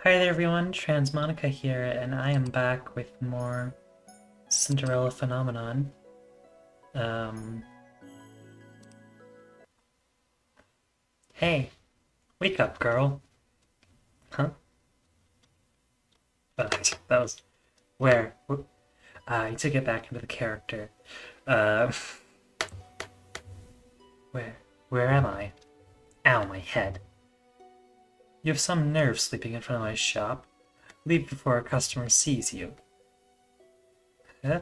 Hi there everyone, Monika here, and I am back with more Cinderella phenomenon. Um, hey, wake up, girl. Huh? That was where? I need to get back into the character. Uh, where? Where am I? Ow, my head. You have some nerve sleeping in front of my shop. Leave before a customer sees you. Huh?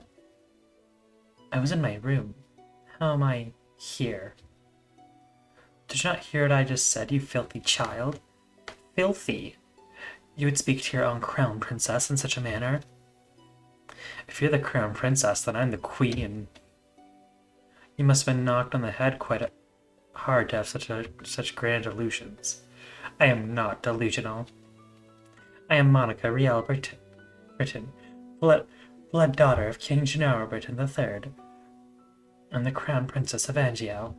I was in my room. How am I here? Did you not hear what I just said, you filthy child? Filthy? You would speak to your own crown princess in such a manner? If you're the crown princess, then I'm the queen. You must have been knocked on the head quite hard to have such grand illusions. I am not delusional. I am Monika Riel Britain, blood daughter of King Gennaro Britain III, and the crown princess of Angiao.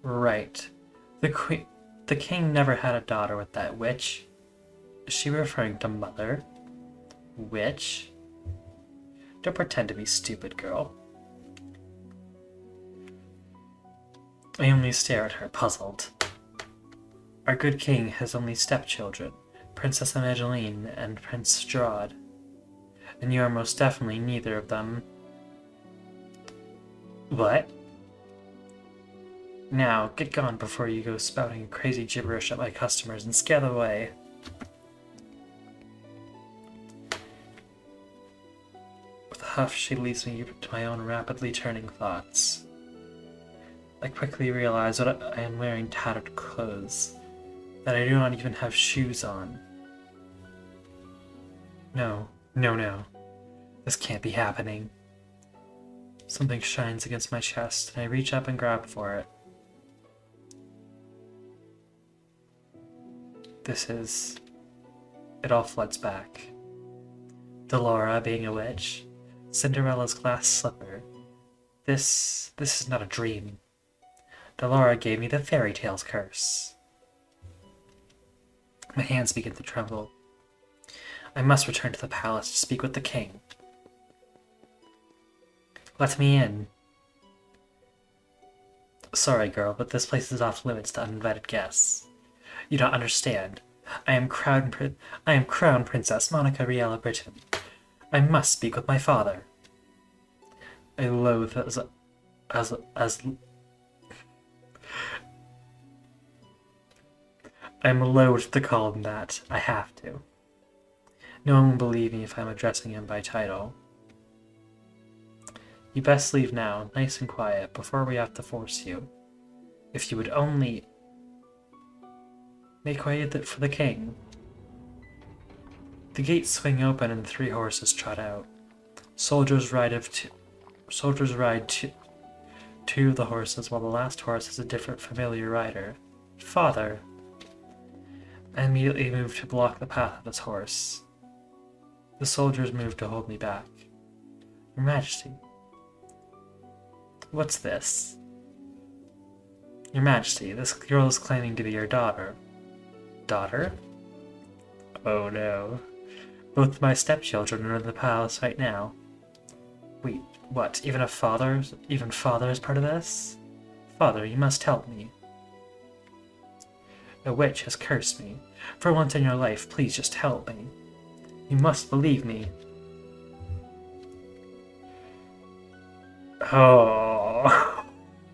Right. The king never had a daughter with that witch. Is she referring to mother? Witch? Don't pretend to be stupid, girl. I only stare at her, puzzled. Our good king has only stepchildren, Princess Evangeline and Prince Strahd, and you are most definitely neither of them. What? Now, get gone before you go spouting crazy gibberish at my customers and scare them away. With a huff, she leaves me to my own rapidly turning thoughts. I quickly realize that I am wearing tattered clothes, that I do not even have shoes on. No. This can't be happening. Something shines against my chest, and I reach up and grab for it. It all floods back. Delora being a witch, Cinderella's glass slipper. This is not a dream. Delora gave me the fairy tale's curse. My hands begin to tremble. I must return to the palace to speak with the king. Let me in. Sorry, girl, but this place is off limits to uninvited guests. You don't understand. I am Crown Princess Monika Riel Britain. I must speak with my father. I loathe as I'm loath to call him that. I have to. No one will believe me if I'm addressing him by title. You best leave now, nice and quiet, before we have to force you. If you would only make way for the king. The gates swing open and the three horses trot out. Soldiers ride two of the horses, while the last horse has a different familiar rider. Father! I immediately move to block the path of this horse. The soldiers move to hold me back. Your Majesty. What's this? Your Majesty, this girl is claiming to be your daughter. Daughter? Oh no. Both my stepchildren are in the palace right now. Wait, what? Even father is part of this? Father, you must help me. A witch has cursed me. For once in your life, please just help me. You must believe me. Oh,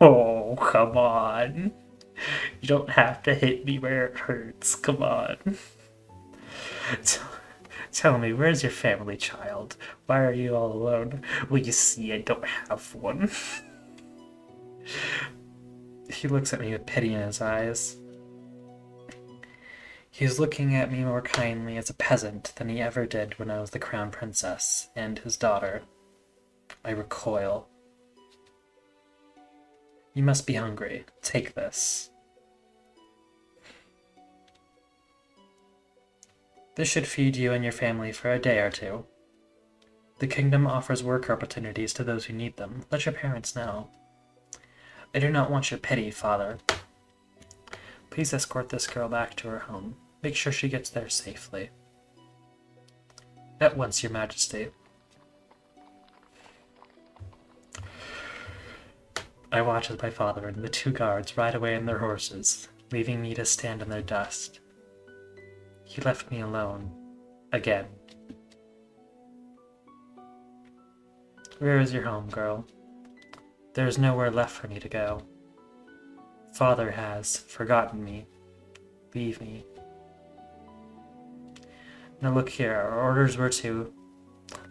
oh, come on. You don't have to hit me where it hurts. Come on. Tell me, where's your family, child? Why are you all alone? Well, you see, I don't have one. He looks at me with pity in his eyes. He's looking at me more kindly as a peasant than he ever did when I was the crown princess and his daughter. I recoil. You must be hungry. Take this. This should feed you and your family for a day or two. The kingdom offers work opportunities to those who need them. Let your parents know. I do not want your pity, father. Please escort this girl back to her home. Make sure she gets there safely. At once, Your Majesty. I watch as my father and the 2 guards ride away on their horses, leaving me to stand in their dust. He left me alone. Again. Where is your home, girl? There is nowhere left for me to go. Father has forgotten me. Leave me. Now look here, our orders were to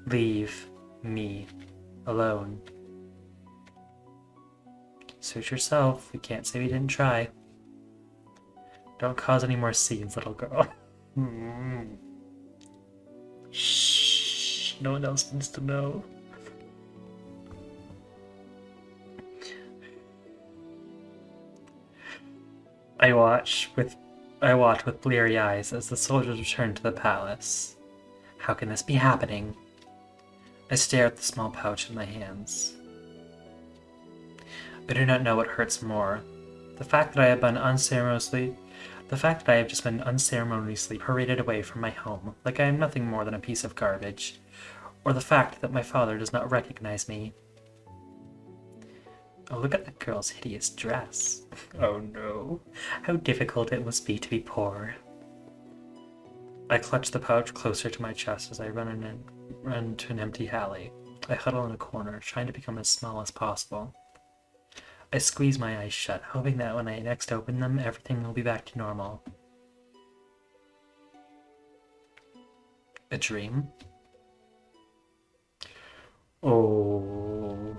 leave me alone. Suit yourself, we can't say we didn't try. Don't cause any more scenes, little girl. Shh, no one else needs to know. I watch with bleary eyes as the soldiers return to the palace. How can this be happening? I stare at the small pouch in my hands. I do not know what hurts more. The fact that I have just been unceremoniously paraded away from my home, like I am nothing more than a piece of garbage, or the fact that my father does not recognize me. Oh, look at that girl's hideous dress. Oh no, how difficult it must be to be poor. I clutch the pouch closer to my chest as I run to an empty alley. I huddle in a corner, trying to become as small as possible. I squeeze my eyes shut, hoping that when I next open them, everything will be back to normal. A dream? Oh.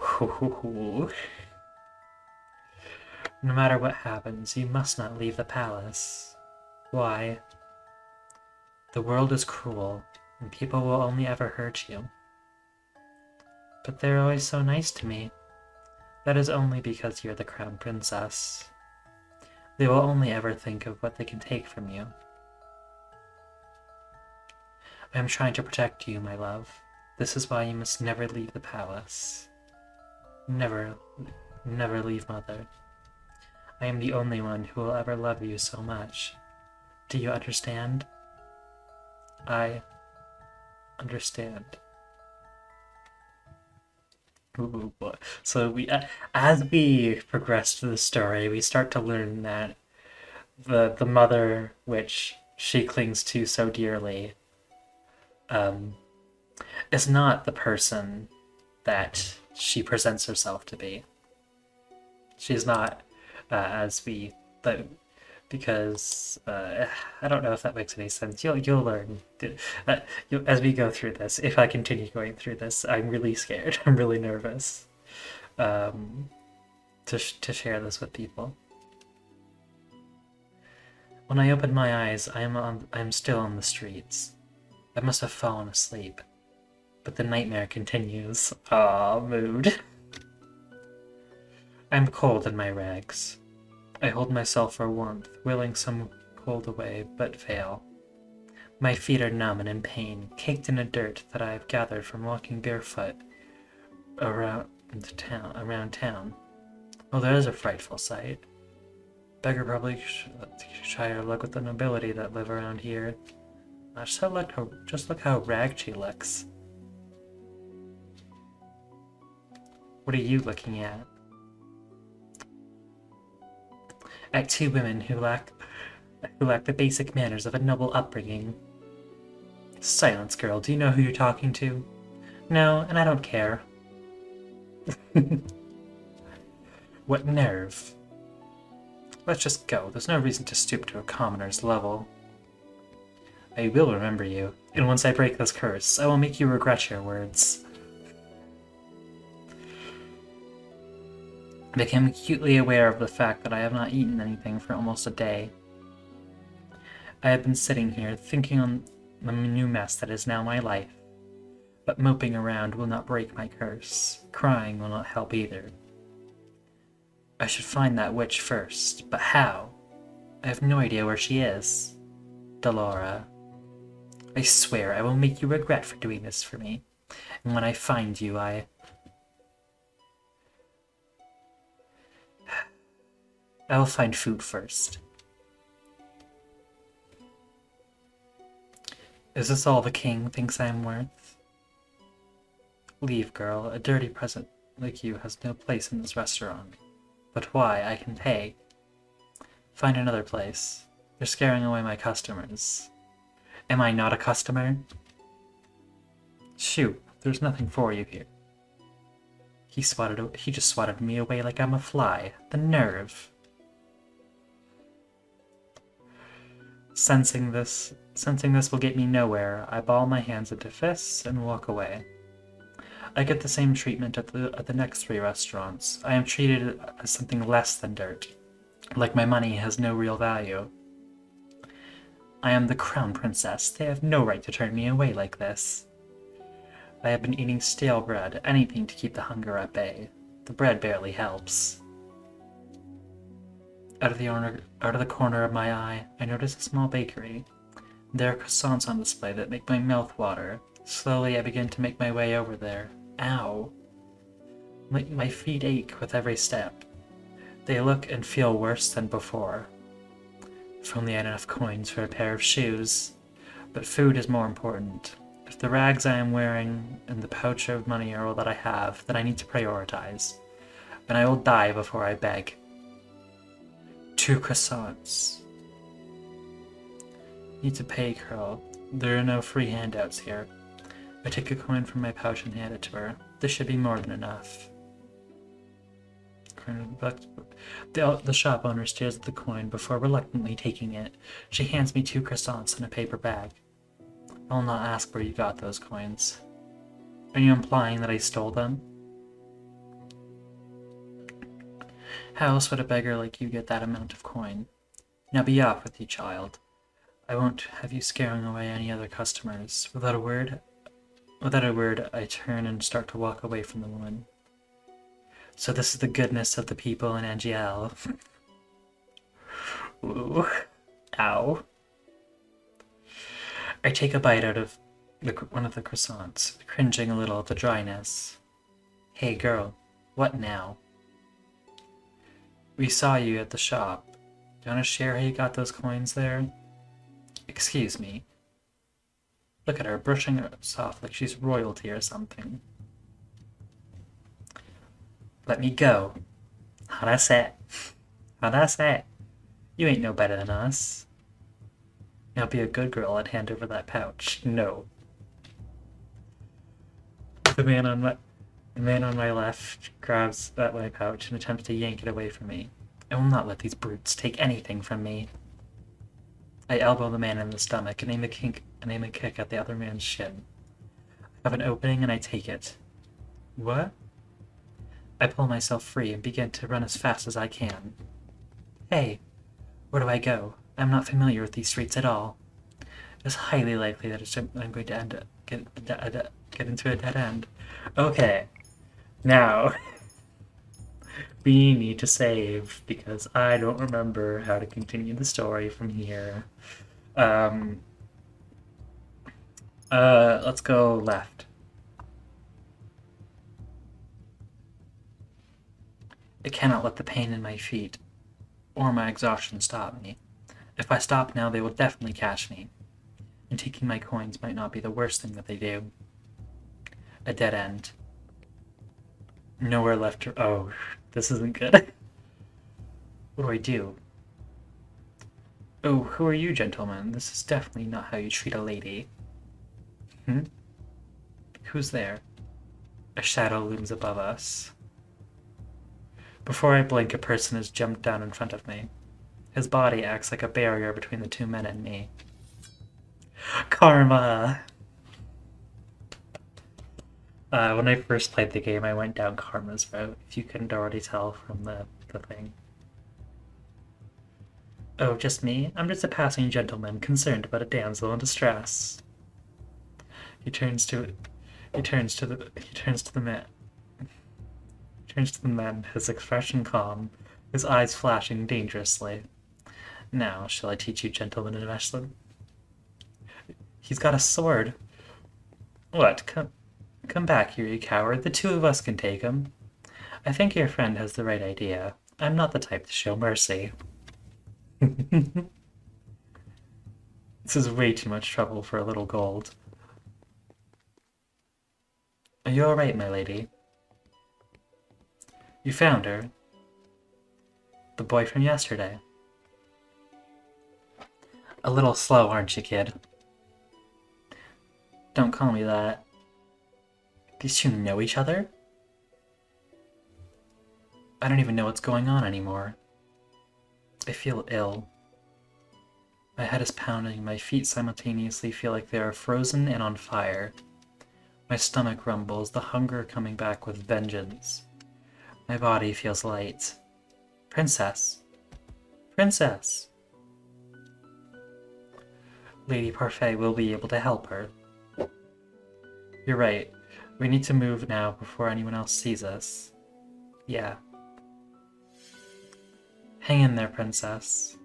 No matter what happens, you must not leave the palace. Why? The world is cruel, and people will only ever hurt you. But they're always so nice to me. That is only because you're the crown princess. They will only ever think of what they can take from you. I am trying to protect you, my love. This is why you must never leave the palace. Never leave Mother. I am the only one who will ever love you so much. Do you understand? I understand. Ooh, so as we progress through the story, we start to learn that the mother, which she clings to so dearly, is not the person that she presents herself to be. She's not, because I don't know if that makes any sense. You'll learn as we go through this. If I continue going through this, I'm really scared. I'm really nervous to share this with people. When I open my eyes, I am still on the streets. I must have fallen asleep, but the nightmare continues. Ah, mood. I'm cold in my rags. I hold myself for warmth, willing some cold away, but fail. My feet are numb and in pain, caked in a dirt that I have gathered from walking barefoot around town. Oh, that is a frightful sight. Beggar probably try her luck with the nobility that live around here. Just look how ragged she looks. What are you looking at? At 2 women who lack the basic manners of a noble upbringing. Silence, girl. Do you know who you're talking to? No, and I don't care. What nerve. Let's just go. There's no reason to stoop to a commoner's level. I will remember you, and once I break this curse, I will make you regret your words. I became acutely aware of the fact that I have not eaten anything for almost a day. I have been sitting here, thinking on the new mess that is now my life. But moping around will not break my curse. Crying will not help either. I should find that witch first, but how? I have no idea where she is. Delora. I swear I will make you regret for doing this for me. And when I find you, I will find food first. Is this all the king thinks I'm worth? Leave, girl. A dirty present like you has no place in this restaurant. But why? I can pay. Find another place. You're scaring away my customers. Am I not a customer? Shoot, there's nothing for you here. He just swatted me away like I'm a fly. The nerve. Sensing this will get me nowhere, I ball my hands into fists and walk away. I get the same treatment at the next 3 restaurants. I am treated as something less than dirt, like my money has no real value. I am the crown princess. They have no right to turn me away like this. I have been eating stale bread, anything to keep the hunger at bay. The bread barely helps. Out of the corner of my eye, I notice a small bakery. There are croissants on display that make my mouth water. Slowly, I begin to make my way over there. Ow! My feet ache with every step. They look and feel worse than before. If only I had enough coins for a pair of shoes. But food is more important. If the rags I am wearing and the pouch of money are all that I have, then I need to prioritize. And I will die before I beg. 2 croissants. Need to pay, girl. There are no free handouts here. I take a coin from my pouch and hand it to her. This should be more than enough. The shop owner stares at the coin before reluctantly taking it. She hands me 2 croissants in a paper bag. I will not ask where you got those coins. Are you implying that I stole them? How else would a beggar like you get that amount of coin? Now be off with you, child. I won't have you scaring away any other customers. Without a word, I turn and start to walk away from the woman. So this is the goodness of the people in NGL. Ooh. Ow. I take a bite out of one of the croissants, cringing a little at the dryness. Hey girl, what now? We saw you at the shop. Do you want to share how you got those coins there? Excuse me. Look at her, brushing her off like she's royalty or something. Let me go. How'd I say? How'd I say? You ain't no better than us. Now be a good girl and hand over that pouch. No. The man on my left grabs at my pouch and attempts to yank it away from me. I will not let these brutes take anything from me. I elbow the man in the stomach and aim a kick at the other man's shin. I have an opening and I take it. What? I pull myself free and begin to run as fast as I can. Hey, where do I go? I'm not familiar with these streets at all. It's highly likely that I'm going to get into a dead end. Okay, now we need to save because I don't remember how to continue the story from here. Let's go left. I cannot let the pain in my feet or my exhaustion stop me. If I stop now, they will definitely catch me. And taking my coins might not be the worst thing that they do. A dead end. Nowhere left to... Oh, this isn't good. What do I do? Oh, who are you, gentlemen? This is definitely not how you treat a lady. Who's there? A shadow looms above us. Before I blink, a person has jumped down in front of me. His body acts like a barrier between the 2 men and me. Karma! When I first played the game, I went down Karma's route, if you couldn't already tell from the thing. Oh, just me? I'm just a passing gentleman concerned about a damsel in distress. He turns to the man, his expression calm, his eyes flashing dangerously. Now, shall I teach you gentlemen in lesson? He's got a sword. What? Come back here, you coward. The 2 of us can take him. I think your friend has the right idea. I'm not the type to show mercy. This is way too much trouble for a little gold. Are you alright, my lady? You found her? The boy from yesterday. A little slow, aren't you, kid? Don't call me that. These two know each other? I don't even know what's going on anymore. I feel ill. My head is pounding, my feet simultaneously feel like they are frozen and on fire. My stomach rumbles, the hunger coming back with vengeance. My body feels light. Princess! Princess! Lady Parfait will be able to help her. You're right. We need to move now before anyone else sees us. Yeah. Hang in there, princess.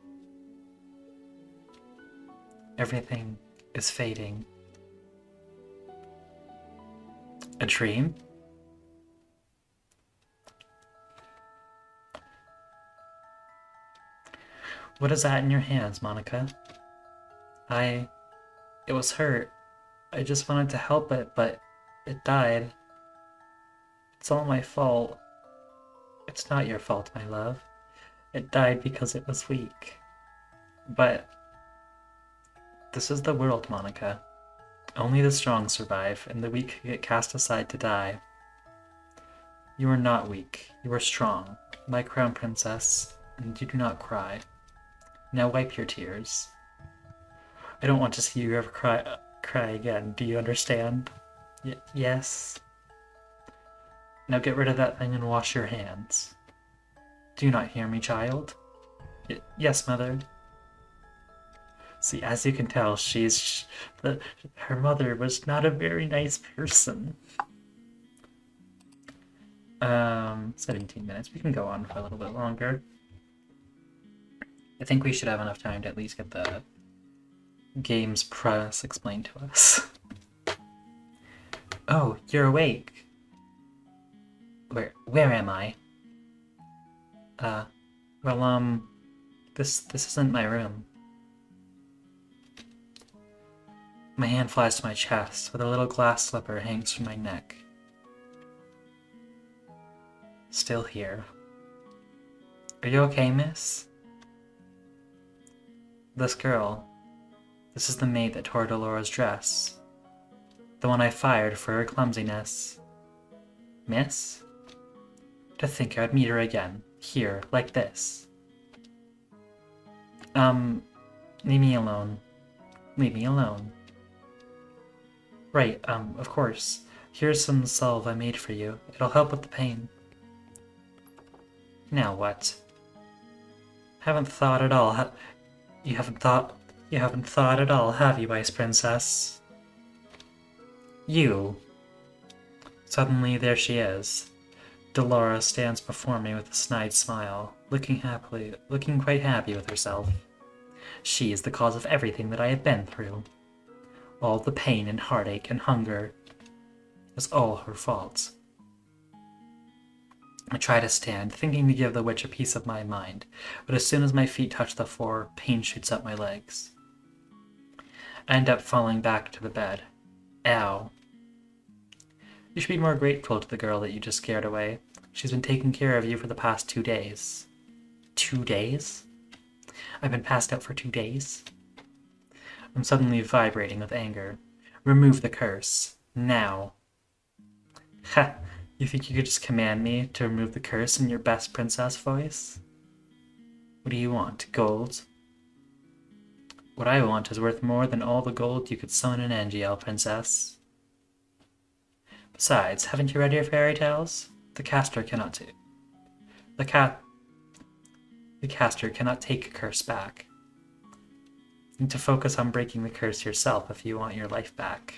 Everything is fading. A dream? What is that in your hands, Monika? It was hurt. I just wanted to help it, but it died. It's all my fault. It's not your fault, my love. It died because it was weak. But this is the world, Monika. Only the strong survive, and the weak get cast aside to die. You are not weak. You are strong, my crown princess, and you do not cry. Now wipe your tears. I don't want to see you ever cry again. Do you understand? Yes. Now get rid of that thing and wash your hands. Do you not hear me, child? Yes, mother. See, as you can tell, her mother was not a very nice person. 17 minutes. We can go on for a little bit longer. I think we should have enough time to at least get the game's premise explained to us. Oh, you're awake. Where am I? This isn't my room. My hand flies to my chest, where the little glass slipper hangs from my neck. Still here. Are you okay, miss? This girl. This is the maid that tore Dolora's dress. The one I fired for her clumsiness. Miss? To think I'd meet her again. Here, like this. Leave me alone. Leave me alone. Right, of course. Here's some salve I made for you. It'll help with the pain. Now what? Haven't thought at all, You haven't thought at all, have you, Ice Princess? You! Suddenly there she is. Dolora stands before me with a snide smile, looking quite happy with herself. She is the cause of everything that I have been through. All the pain and heartache and hunger. It was all her fault. I try to stand, thinking to give the witch a piece of my mind, but as soon as my feet touch the floor, pain shoots up my legs. I end up falling back to the bed. Ow. You should be more grateful to the girl that you just scared away. She's been taking care of you for the past 2 days. 2 days? I've been passed out for 2 days? I'm suddenly vibrating with anger. Remove the curse. Now. Ha! You think you could just command me to remove the curse in your best princess voice? What do you want? Gold? What I want is worth more than all the gold you could summon in NGL, princess. Besides, haven't you read your fairy tales? The caster cannot take a curse back. You need to focus on breaking the curse yourself if you want your life back.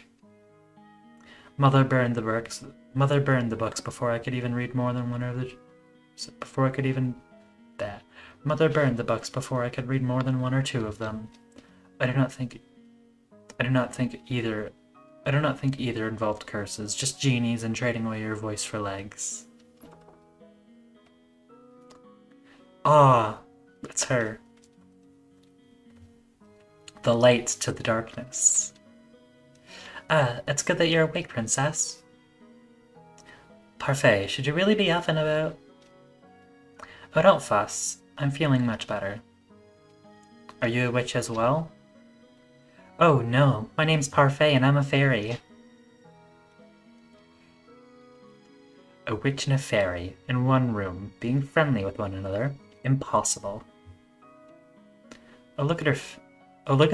Mother burned the books before I could even read more than one or two of them. I do not think either involved curses, just genies and trading away your voice for legs. Ah, it's her. the light to the darkness. It's good that you're awake, Princess. Parfait, should you really be up and about? Oh, don't fuss. I'm feeling much better. Are you a witch as well? Oh no, my name's Parfait and I'm a fairy. A witch and a fairy, in one room, being friendly with one another? Impossible. Oh, look at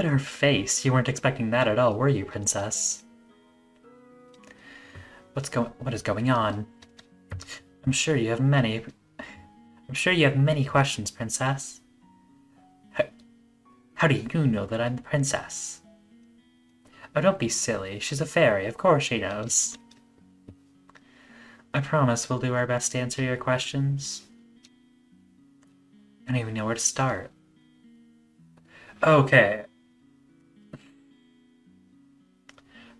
her face. You weren't expecting that at all, were you, Princess? What is going on? I'm sure you have many questions, Princess. How do you know that I'm the princess? Oh, don't be silly. She's a fairy. Of course she knows. I promise we'll do our best to answer your questions. I don't even know where to start. Okay.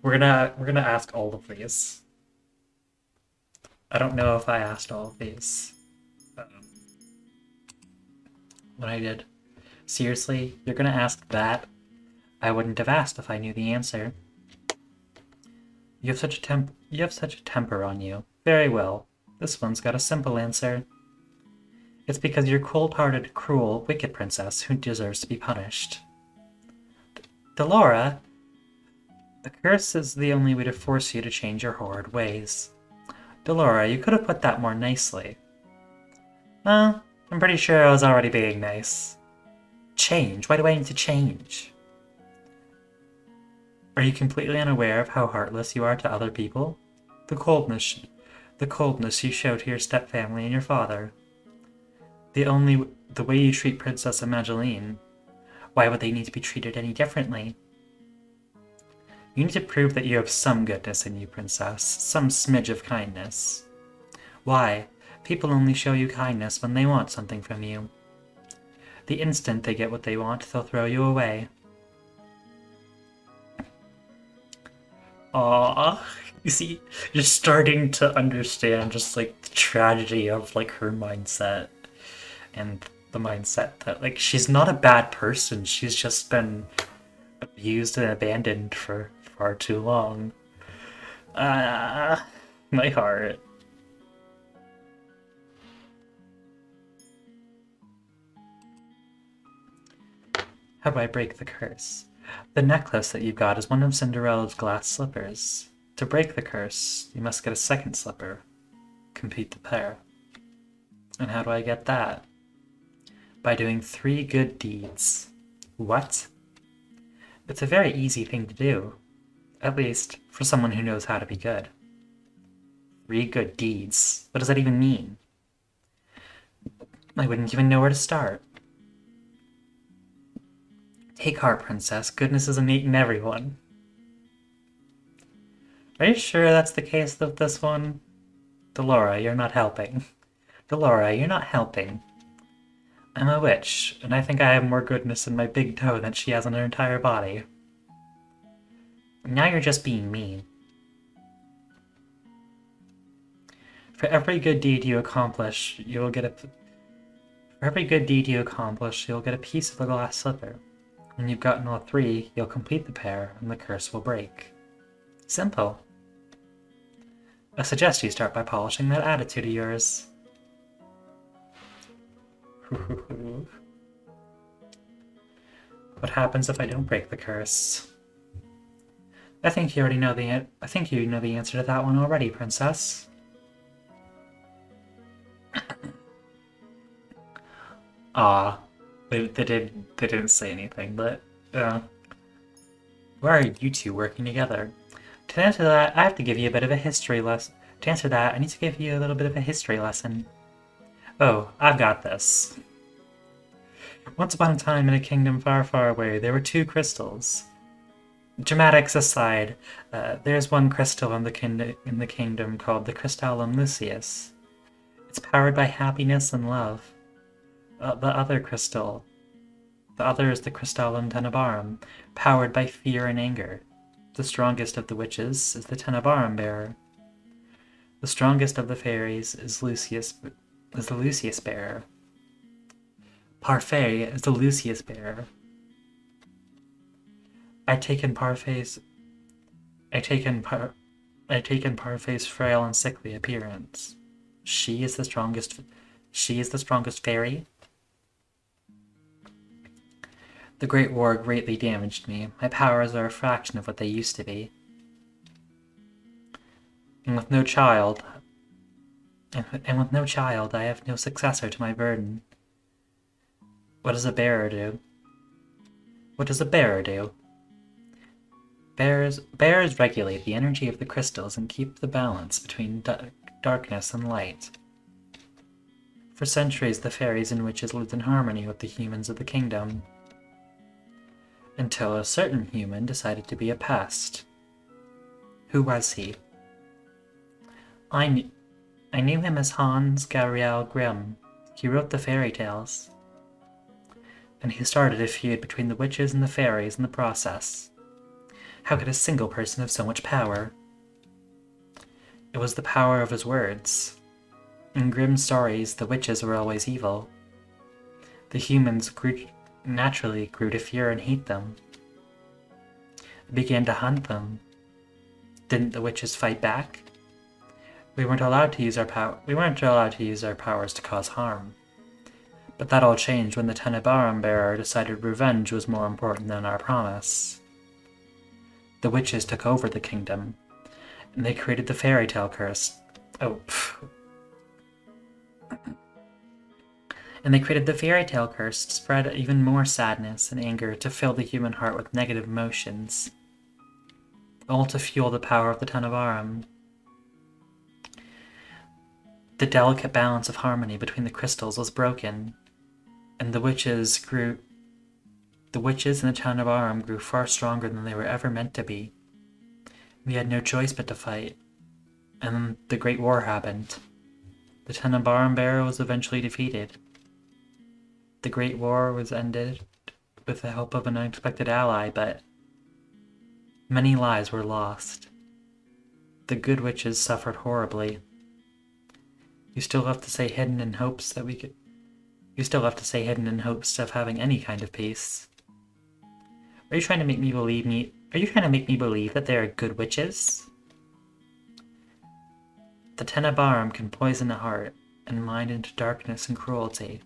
We're gonna ask all of these. I don't know if I asked all of these. When I did. Seriously, you're gonna ask that? I wouldn't have asked if I knew the answer. You have such a temper on you. Very well. This one's got a simple answer. It's because you're cold-hearted, cruel, wicked princess who deserves to be punished. Delora, the curse is the only way to force you to change your horrid ways. Delora, you could have put that more nicely. I'm pretty sure I was already being nice. Change? Why do I need to change? Are you completely unaware of how heartless you are to other people? The coldness you show to your stepfamily and your father. The way you treat Princess Evangeline. Why would they need to be treated any differently? You need to prove that you have some goodness in you, Princess. Some smidge of kindness. Why? People only show you kindness when they want something from you. The instant they get what they want, they'll throw you away. Aww. You see, you're starting to understand just, like, the tragedy of, like, her mindset. And the mindset that, like, she's not a bad person. She's just been abused and abandoned for far too long. My heart. How do I break the curse? The necklace that you've got is one of Cinderella's glass slippers. To break the curse, you must get a second slipper. Complete the pair. And how do I get that? By doing 3 good deeds. What? It's a very easy thing to do. At least, for someone who knows how to be good. 3 good deeds? What does that even mean? I wouldn't even know where to start. Take heart, Princess. Goodness is innate in everyone. Are you sure that's the case with this one? Delora, you're not helping. Delora, you're not helping. I'm a witch, and I think I have more goodness in my big toe than she has in her entire body. Now you're just being mean. For every good deed you accomplish, you'll get a piece of a glass slipper. When you've gotten all 3, you'll complete the pair, and the curse will break. Simple. I suggest you start by polishing that attitude of yours. What happens if I don't break the curse? I think you know the answer to that one already, Princess. They didn't say anything, but why are you two working together? To answer that, I have to give you a bit of a history lesson. To answer that, I need to give you a little bit of a history lesson. Oh, I've got this. Once upon a time in a kingdom far, far away, there were 2 crystals. Dramatics aside, there's one crystal in the kingdom called the Crystallum Lucius. It's powered by happiness and love. The other is the Crystallum Tenebrarum, powered by fear and anger. The strongest of the witches is the Tenebrarum bearer. The strongest of the fairies is the Lucius bearer. Parfait is the Lucius bearer. I'd taken Parfait's I'd taken Parfait's frail and sickly appearance. She is the strongest she is the strongest fairy? The Great War greatly damaged me. My powers are a fraction of what they used to be. And with no child, I have no successor to my burden. What does a bearer do? What does a bearer do? Bears regulate the energy of the crystals and keep the balance between darkness and light. For centuries, the fairies and witches lived in harmony with the humans of the kingdom. Until a certain human decided to be a pest. Who was he? I knew him as Hans Gabriel Grimm. He wrote the fairy tales. And he started a feud between the witches and the fairies in the process. How could a single person have so much power? It was the power of his words. In Grimm's stories, the witches were always evil. The humans naturally grew to fear and hate them. They began to hunt them. Didn't the witches fight back? We weren't allowed to use our powers to cause harm. But that all changed when the Tenebrarum bearer decided revenge was more important than our promise. The witches took over the kingdom, and they created the fairy tale curse. And they created the fairy tale curse to spread even more sadness and anger to fill the human heart with negative emotions, all to fuel the power of the Tenebrarum. The delicate balance of harmony between the crystals was broken, and the witches and the Tenebrarum grew far stronger than they were ever meant to be. We had no choice but to fight, and then the Great War happened. The Tenebrarum bearer was eventually defeated. The Great War was ended with the help of an unexpected ally, but many lives were lost. The good witches suffered horribly. You still have to say hidden in hopes of having any kind of peace. Are you trying to make me believe that there are good witches? The Tenebrarum can poison a heart and mind into darkness and cruelty.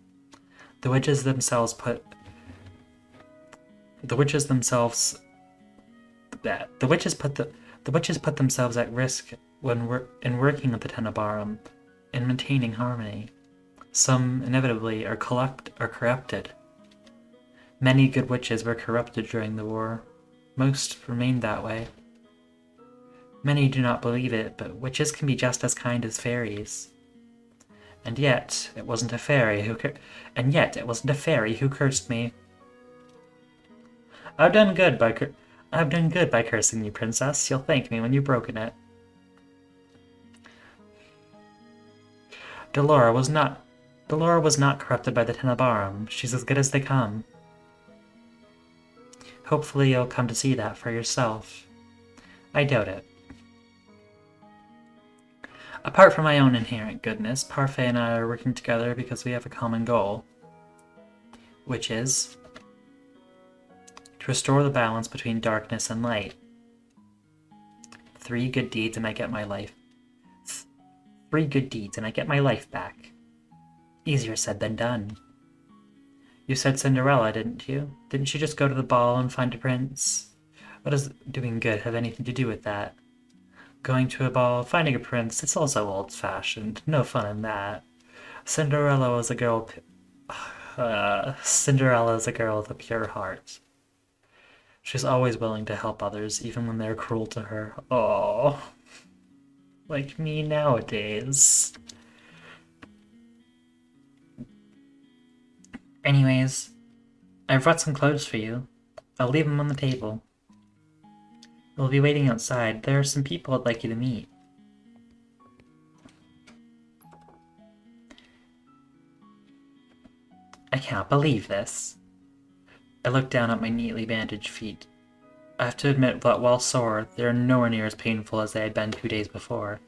The witches put themselves at risk when working with the Tenebrarum and maintaining harmony. Some inevitably are corrupted. Many good witches were corrupted during the war. Most remained that way. Many do not believe it, but witches can be just as kind as fairies. And yet, it wasn't a fairy who cursed me. I've done good by cursing you, princess. You'll thank me when you've broken it. Delora was not corrupted by the Tenebrarum. She's as good as they come. Hopefully you'll come to see that for yourself. I doubt it. Apart from my own inherent goodness, Parfait and I are working together because we have a common goal, which is to restore the balance between darkness and light. 3 good deeds and I get my life. 3 good deeds and I get my life back. Easier said than done. You said Cinderella, didn't you? Didn't she just go to the ball and find a prince? What does doing good have anything to do with that? Going to a ball, finding a prince, it's also old-fashioned. No fun in that. Cinderella is a girl with a pure heart. She's always willing to help others, even when they're cruel to her. Oh, like me nowadays. Anyways, I've brought some clothes for you. I'll leave them on the table. We'll be waiting outside. There are some people I'd like you to meet. I can't believe this. I look down at my neatly bandaged feet. I have to admit that while sore, they are nowhere near as painful as they had been 2 days before.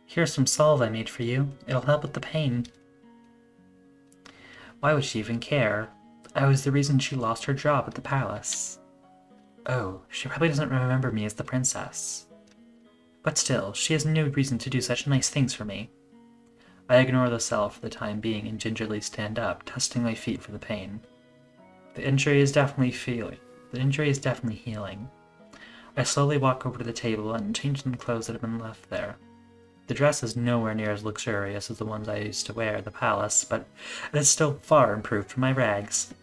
Here's some salve I made for you. It'll help with the pain. Why would she even care? I was the reason she lost her job at the palace. Oh, she probably doesn't remember me as the princess. But still, she has no reason to do such nice things for me. I ignore the cell for the time being and gingerly stand up, testing my feet for the pain. The injury is definitely healing. I slowly walk over to the table and change some clothes that have been left there. The dress is nowhere near as luxurious as the ones I used to wear at the palace, but it is still far improved from my rags.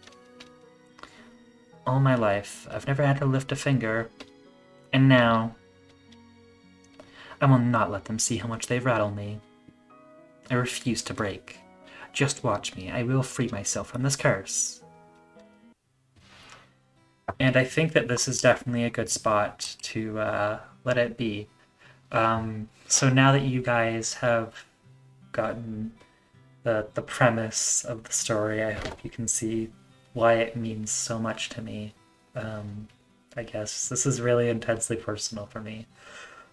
All my life, I've never had to lift a finger, and now I will not let them see how much they rattle me. I refuse to break. Just watch me, I will free myself from this curse. And I think that this is definitely a good spot to let it be. So now that you guys have gotten the premise of the story, I hope you can see why it means so much to me. I guess this is really intensely personal for me.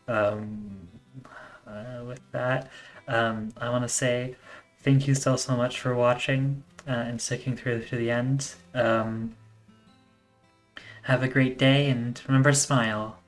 With that, I want to say thank you so much for watching and sticking through to the end. Have a great day and remember to smile.